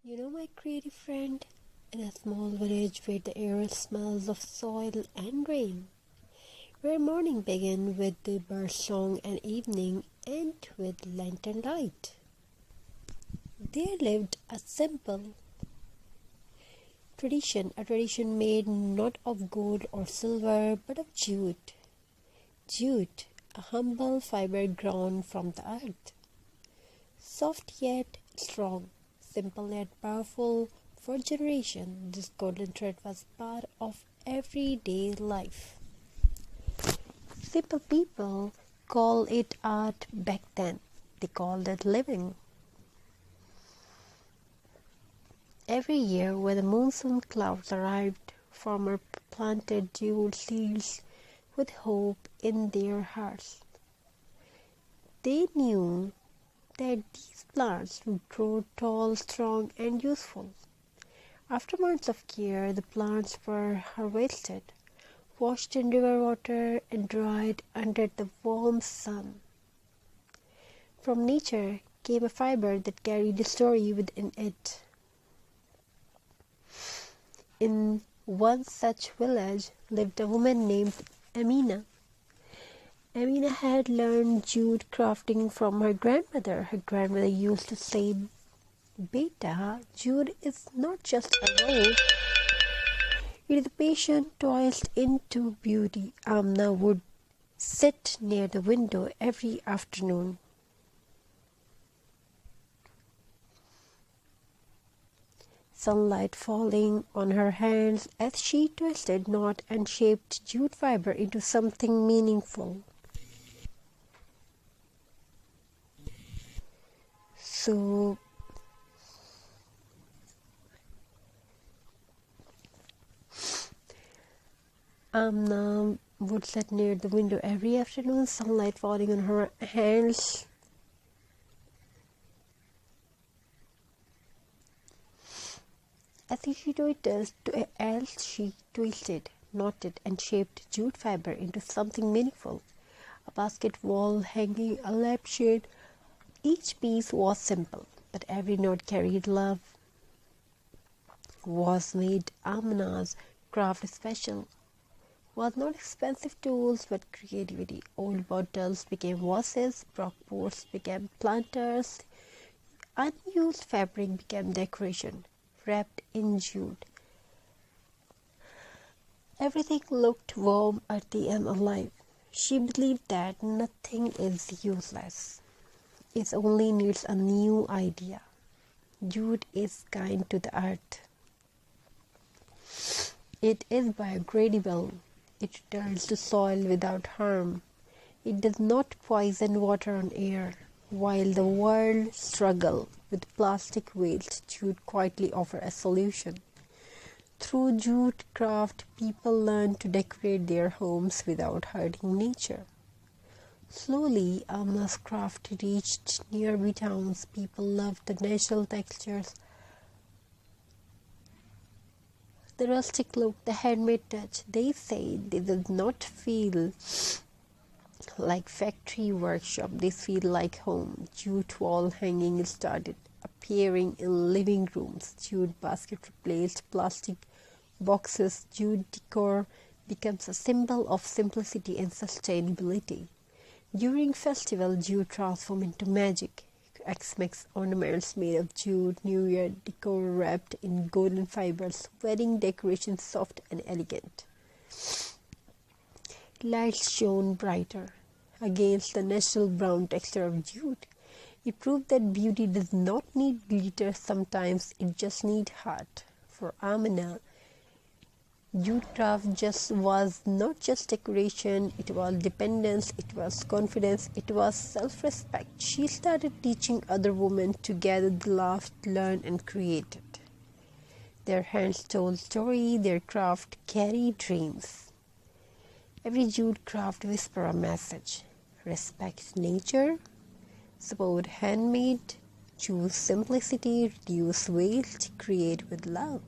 My creative friend, in a small village where the air smells of soil and rain, where morning began with the bird song and evening end with lantern light, there lived a simple tradition, a tradition made not of gold or silver but of jute. Jute, a humble fiber grown from the earth, soft yet strong, simple yet powerful. For generations, this golden thread was part of everyday life. Simple people call it art back then. They called it living. Every year, when the monsoon clouds arrived, farmers planted jute seeds with hope in their hearts. They knew that these plants would grow tall, strong, and useful. After months of care, the plants were harvested, washed in river water, and dried under the warm sun. From nature came a fiber that carried a story within it. In one such village lived a woman named Amina. Amina had learned jute crafting from her grandmother. Her grandmother used to say, "Beta, jute is not just a road, it is a passion toiled into beauty." Amina would sit near the window every afternoon. Sunlight falling on her hands as she twisted, knot, and shaped jute fiber into something meaningful. So, Amna would sit near the window every afternoon, sunlight falling on her hands. As she twisted, knotted, and shaped jute fiber into something meaningful, a basket, wall hanging, a lampshade. Each piece was simple, but every knot carried love. Was made Amina's craft special. Was not expensive tools, but creativity. Old bottles became vases, broken pots became planters, unused fabric became decoration, wrapped in jute. Everything looked warm, earthy, and alive. She believed that nothing is useless. It only needs a new idea. Jute is kind to the earth. It is biodegradable. It returns to soil without harm. It does not poison water or air. While the world struggles with plastic waste, jute quietly offers a solution. Through jute craft, people learn to decorate their homes without hurting nature. Slowly, Amna's craft reached nearby towns. People loved the natural textures, the rustic look, the handmade touch. They said they did not feel like factory workshop. They feel like home. Jute wall hanging started appearing in living rooms. Jute basket replaced plastic boxes. Jute decor becomes a symbol of simplicity and sustainability. During festival, jute transforms into magic. Xmas ornaments made of jute, New Year decor wrapped in golden fibers, wedding decorations soft and elegant. Lights shone brighter against the natural brown texture of jute. It proved that beauty does not need glitter, sometimes it just needs heart. For Amina, jute craft was not just decoration, it was dependence, it was confidence, it was self-respect. She started teaching other women to gather, laughed, learn, and created. Their hands told stories, their craft carried dreams. Every jute craft whispered a message: respect nature, support handmade, choose simplicity, reduce waste, create with love.